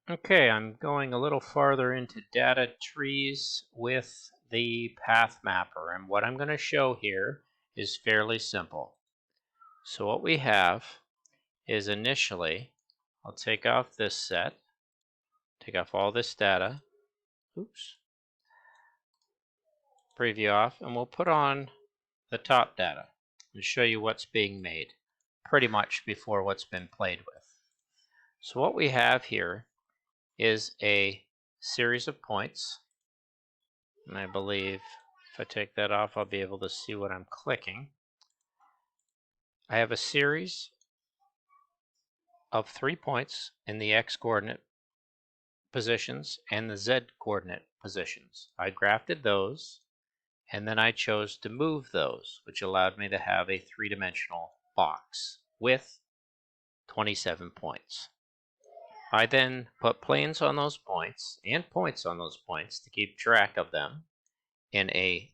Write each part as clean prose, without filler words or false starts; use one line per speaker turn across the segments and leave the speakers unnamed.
Okay, I'm going a little farther into data trees with the PATHMAPPER, and what I'm going to show here is fairly simple. So what we have is initially, I'll take off this set, take off all this data, oops, preview off, and we'll put on the top data and show you what's being made pretty much before what's been played with. So what we have here is a series of points, and I believe if I take that off, I'll be able to see what I'm clicking. I have a series of 3 points in the x-coordinate positions and the z-coordinate positions. I grafted those, and then I chose to move those, which allowed me to have a three-dimensional box with 27 points. I then put planes on those points and points on those points to keep track of them in a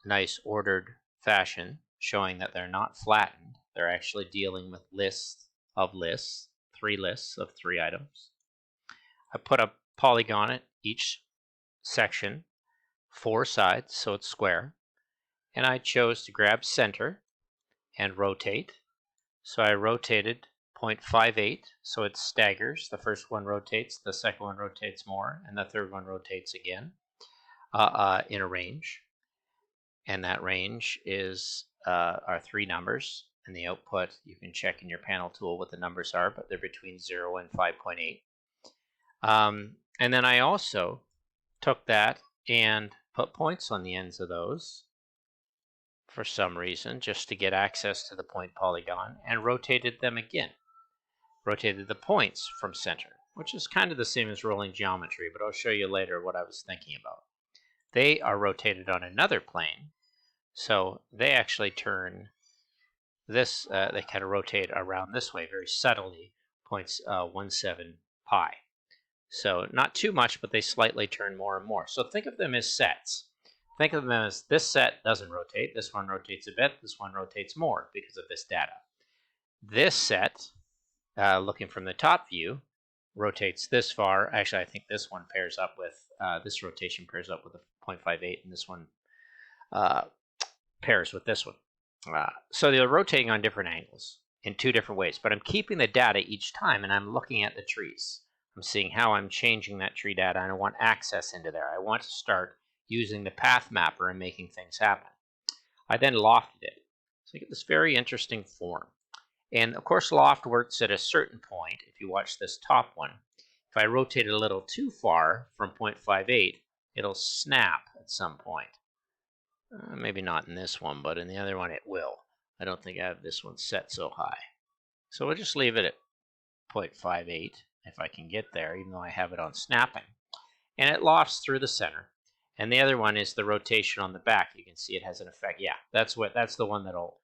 nice ordered fashion, showing that they're not flattened. They're actually dealing with lists of lists, 3 lists of 3 items. I put a polygon at each section, 4 sides, so it's square, and I chose to grab center and rotate. So I rotated 0.58, so it staggers. The first one rotates, the second one rotates more, and the third one rotates again in a range. And that range is our 3 numbers, and the output you can check in your panel tool what the numbers are, but they're between 0 and 5.8. And then I also took that and put points on the ends of those for some reason, just to get access to the point polygon, and rotated them again. Rotated the points from center, which is kind of the same as rolling geometry, but I'll show you later what I was thinking about. They are rotated on another plane, so they actually turn this, they kind of rotate around this way very subtly, 0.17 pi. So not too much, but they slightly turn more and more. So think of them as sets. Think of them as this set doesn't rotate, this one rotates a bit, this one rotates more because of this data. This set, looking from the top view, rotates this far. Actually, I think this one pairs up with, this rotation pairs up with a 0.58, and this one pairs with this one. So they're rotating on different angles in 2 different ways, but I'm keeping the data each time, and I'm looking at the trees. I'm seeing how I'm changing that tree data, and I want access into there. I want to start using the PATHMAPPER and making things happen. I then lofted it. So you get this very interesting form. And of course, loft works at a certain point. If you watch this top one, if I rotate it a little too far from 0.58, it'll snap at some point. Maybe not in this one, but in the other one it will. I don't think I have this one set so high. So we'll just leave it at 0.58 if I can get there, even though I have it on snapping. And it lofts through the center. And the other one is the rotation on the back. You can see it has an effect. Yeah, that's the one it'll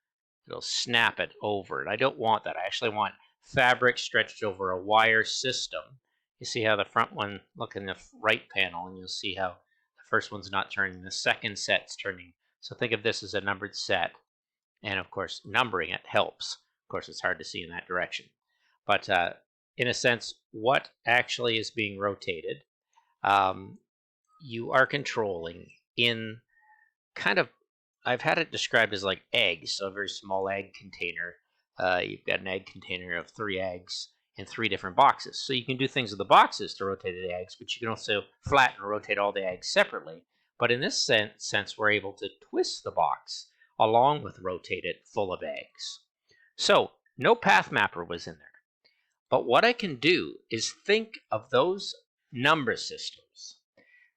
snap it over. And I don't want that. I actually want fabric stretched over a wire system. You see how the front one, look in the right panel, and you'll see how the first one's not turning, the second set's turning. So think of this as a numbered set. And of course, numbering it helps. Of course, it's hard to see in that direction. But in a sense, what actually is being rotated, you are controlling in kind of, I've had it described as like eggs, so a very small egg container. You've got an egg container of 3 eggs in 3 different boxes. So you can do things with the boxes to rotate the eggs, but you can also flatten and rotate all the eggs separately. But in this sense, we're able to twist the box along with rotate it full of eggs. So no PATHMAPPER was in there. But what I can do is think of those number systems.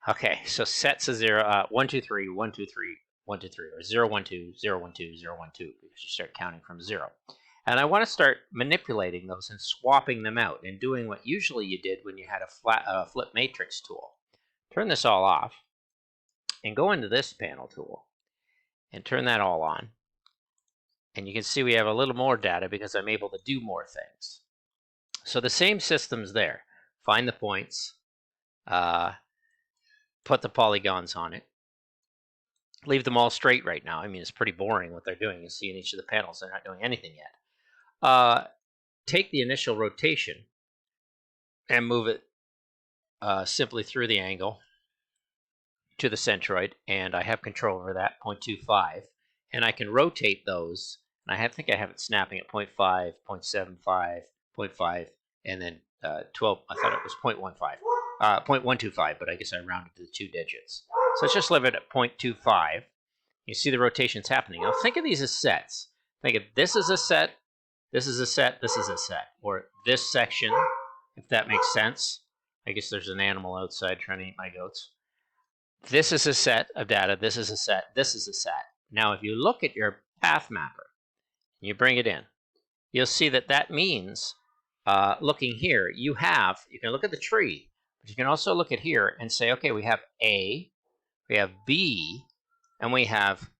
Okay, so sets of 0, 1, 2, 3, 1, 2, 3, 1, 2, 3, or 0, 1, 2, 0, 1, 2, 0, 1, 2, because you start counting from 0. And I want to start manipulating those and swapping them out and doing what usually you did when you had a flip matrix tool. Turn this all off and go into this panel tool and turn that all on. And you can see we have a little more data because I'm able to do more things. So the same system's there. Find the points, put the polygons on it, leave them all straight right now. I mean, it's pretty boring what they're doing. You see in each of the panels, they're not doing anything yet. Take the initial rotation and move it simply through the angle to the centroid, and I have control over that, 0.25, and I can rotate those, and I think I have it snapping at 0.5, 0.75, 0.5, and then 12, I thought it was 0.15, 0.125, but I guess I rounded to the 2 digits. So let's just leave it at 0.25. You see the rotations happening. Now think of these as sets. Think of this as a set, this is a set, this is a set, or this section, if that makes sense. I guess there's an animal outside trying to eat my goats. This is a set of data, this is a set, this is a set. Now if you look at your path mapper, and you bring it in, you'll see that that means, looking here, you can look at the tree, but you can also look at here and say, okay, we have A, we have B, and we have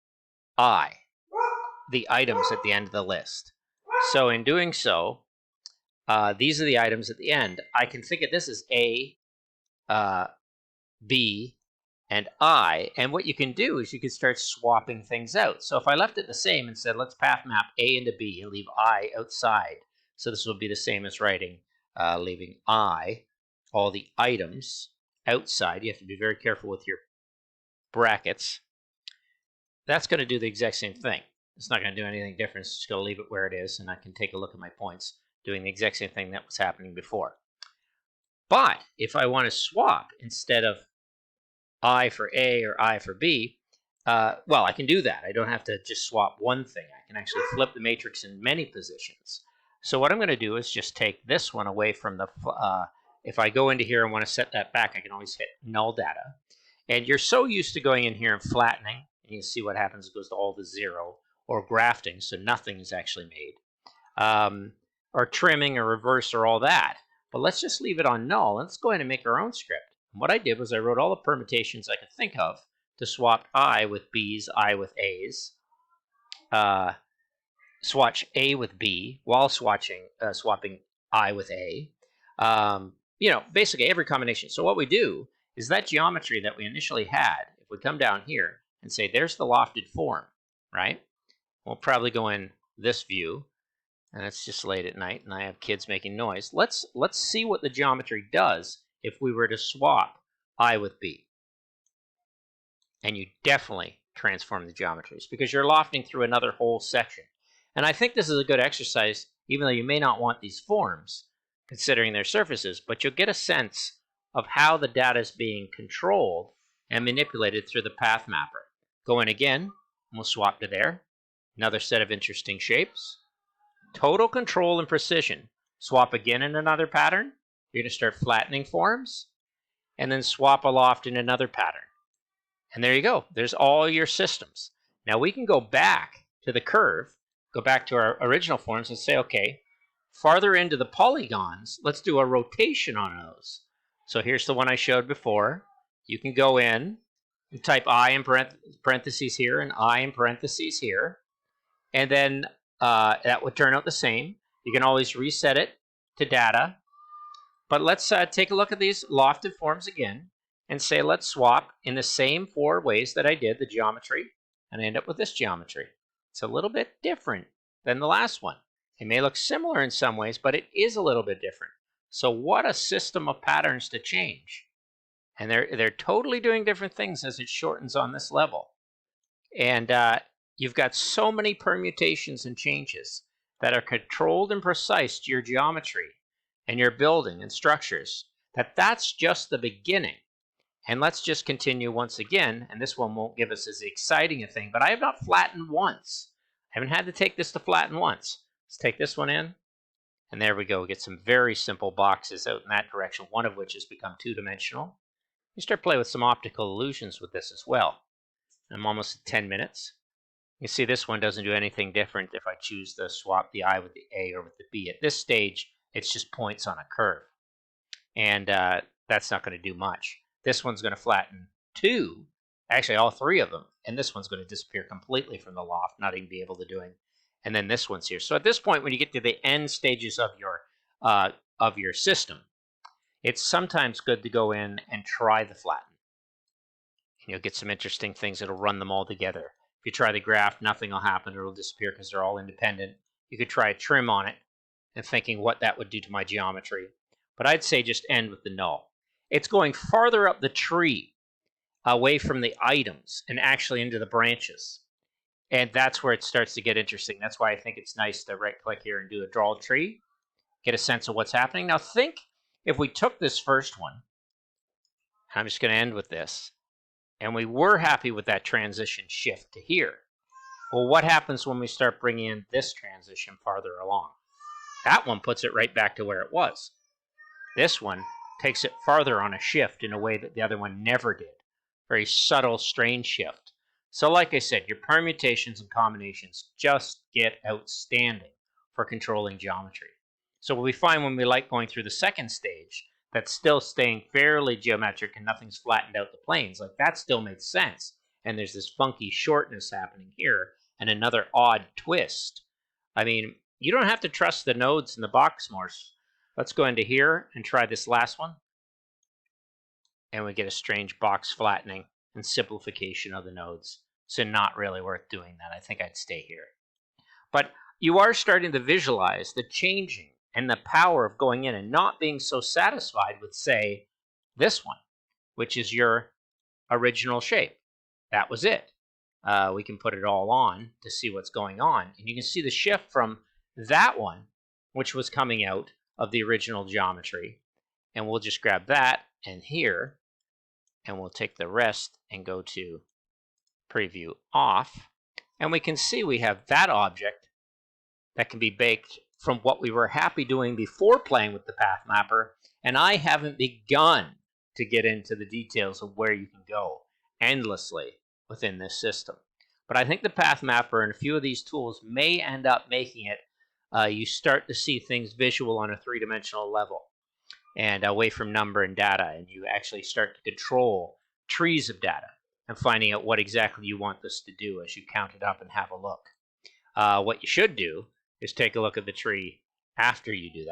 I, the items at the end of the list. So in doing so, these are the items at the end. I can think of this as A, B, and I, and what you can do is you can start swapping things out. So if I left it the same and said, let's path map A into B and leave I outside, so this will be the same as writing, leaving I, all the items outside. You have to be very careful with your brackets. That's going to do the exact same thing. It's not going to do anything different. It's just going to leave it where it is, and I can take a look at my points doing the exact same thing that was happening before. But if I want to swap, instead of I for A or I for B, well, I can do that. I don't have to just swap one thing. I can actually flip the matrix in many positions. So what I'm going to do is just take this one away from the, if I go into here and want to set that back, I can always hit null data. And you're so used to going in here and flattening, and you can see what happens. It goes to all the 0, or grafting, so nothing is actually made, or trimming or reverse or all that. But let's just leave it on null. Let's go ahead and make our own script. And what I did was I wrote all the permutations I could think of to swap I with B's, I with A's, swatch A with B while swapping I with A. Basically every combination. So what we do is that geometry that we initially had, if we come down here and say there's the lofted form, right? We'll probably go in this view, and it's just late at night and I have kids making noise. Let's see what the geometry does if we were to swap I with B. And you definitely transform the geometries because you're lofting through another whole section. And I think this is a good exercise, even though you may not want these forms considering their surfaces, but you'll get a sense of how the data is being controlled and manipulated through the path mapper. Go in again, and we'll swap to there. Another set of interesting shapes. Total control and precision. Swap again in another pattern. You're going to start flattening forms, and then swap aloft in another pattern. And there you go. There's all your systems. Now we can go back to the curve, go back to our original forms and say, okay, farther into the polygons, let's do a rotation on those. So here's the one I showed before. You can go in and type I in parentheses here and I in parentheses here. And then that would turn out the same. You can always reset it to data. But let's take a look at these lofted forms again and say let's swap in the same 4 ways that I did the geometry, and I end up with this geometry. It's a little bit different than the last one. It may look similar in some ways, but it is a little bit different. So what a system of patterns to change. And they're totally doing different things as it shortens on this level. And you've got so many permutations and changes that are controlled and precise to your geometry and your building and structures, that's just the beginning. And let's just continue once again, and this one won't give us as exciting a thing, but I have not flattened once. I haven't had to take this to flatten once. Let's take this one in, and there we go. We get some very simple boxes out in that direction, one of which has become 2-dimensional. You start playing with some optical illusions with this as well. I'm almost at 10 minutes. You see this one doesn't do anything different if I choose to swap the I with the A or with the B. At this stage, it's just points on a curve. And that's not going to do much. This one's going to flatten 2, actually all 3 of them, and this one's going to disappear completely from the loft, not even be able to do it. And then this one's here. So at this point, when you get to the end stages of your system, it's sometimes good to go in and try the flatten. And you'll get some interesting things that'll run them all together. If you try the graph, nothing will happen. It'll disappear because they're all independent. You could try a trim on it and thinking what that would do to my geometry. But I'd say just end with the null. it's going farther up the tree away from the items and actually into the branches. And that's where it starts to get interesting. That's why I think it's nice to right-click here and do a draw tree, get a sense of what's happening. Now think if we took this first one, I'm just going to end with this, and we were happy with that transition shift to here. Well, what happens when we start bringing in this transition farther along? That one puts it right back to where it was. This one takes it farther on a shift in a way that the other one never did. Very subtle, strange shift. So like I said, your permutations and combinations just get outstanding for controlling geometry. So we find when we like going through the second stage, that's still staying fairly geometric and nothing's flattened out the planes. Like that still makes sense. And there's this funky shortness happening here and another odd twist. I mean, you don't have to trust the nodes in the box more. Let's go into here and try this last one. And we get a strange box flattening and simplification of the nodes. So not really worth doing that. I think I'd stay here. But you are starting to visualize the changing and the power of going in and not being so satisfied with, say, this one, which is your original shape. That was it. We can put it all on to see what's going on. And you can see the shift from that one, which was coming out of the original geometry. And we'll just grab that and here, and we'll take the rest and go to preview off. And we can see we have that object that can be baked from what we were happy doing before playing with the PathMapper. And I haven't begun to get into the details of where you can go endlessly within this system. But I think the PathMapper and a few of these tools may end up making it you start to see things visual on a three-dimensional level and away from number and data, and you actually start to control trees of data and finding out what exactly you want this to do as you count it up and have a look. What you should do is take a look at the tree after you do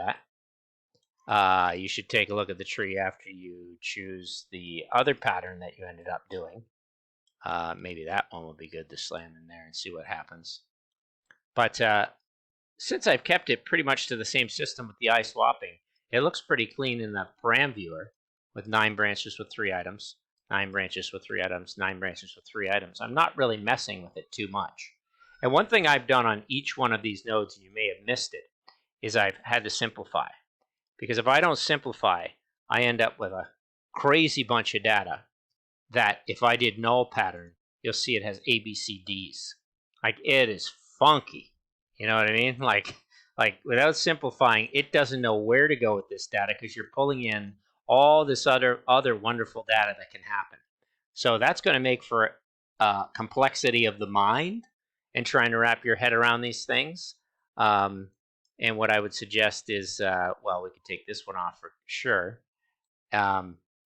that. You should take a look at the tree after you choose the other pattern that you ended up doing. Maybe that one would be good to slam in there and see what happens. But since I've kept it pretty much to the same system with the eye swapping, it looks pretty clean in the param viewer with 9 branches with 3 items, 9 branches with 3 items, 9 branches with 3 items. I'm not really messing with it too much. And one thing I've done on each one of these nodes, and you may have missed it, is I've had to simplify. Because if I don't simplify, I end up with a crazy bunch of data that if I did null pattern, you'll see it has ABCDs. Like, it is funky. You know what I mean? Like without simplifying, it doesn't know where to go with this data because you're pulling in all this other wonderful data that can happen. So that's going to make for complexity of the mind and trying to wrap your head around these things. And what I would suggest is, well, we could take this one off for sure.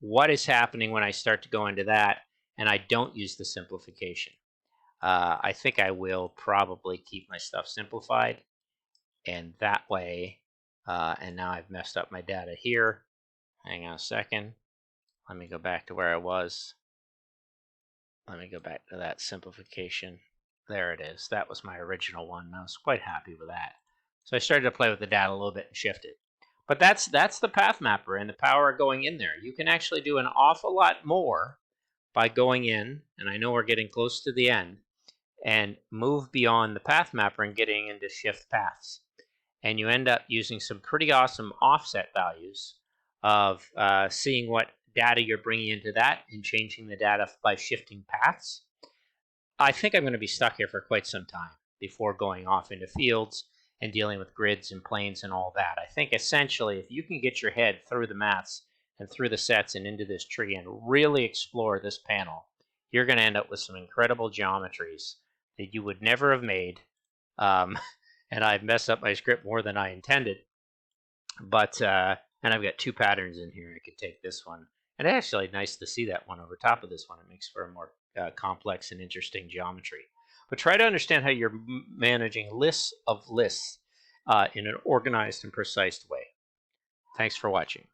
What is happening when I start to go into that and I don't use the simplification? I think I will probably keep my stuff simplified, and that way, and now I've messed up my data here. Hang on a second. Let me go back to where I was. Let me go back to that simplification. There it is. That was my original one, and I was quite happy with that. So I started to play with the data a little bit and shift it. But that's the PathMapper and the power of going in there. You can actually do an awful lot more by going in, and I know we're getting close to the end, and move beyond the PathMapper and getting into shift paths. And you end up using some pretty awesome offset values of seeing what data you're bringing into that and changing the data by shifting paths. I think I'm going to be stuck here for quite some time before going off into fields and dealing with grids and planes and all that. I think essentially if you can get your head through the maths and through the sets and into this tree and really explore this panel, you're going to end up with some incredible geometries that you would never have made. And I've messed up my script more than I intended. But, and I've got 2 patterns in here. I could take this one. And it's actually nice to see that one over top of this one. It makes for a more complex and interesting geometry. But try to understand how you're managing lists of lists in an organized and precise way. Thanks for watching.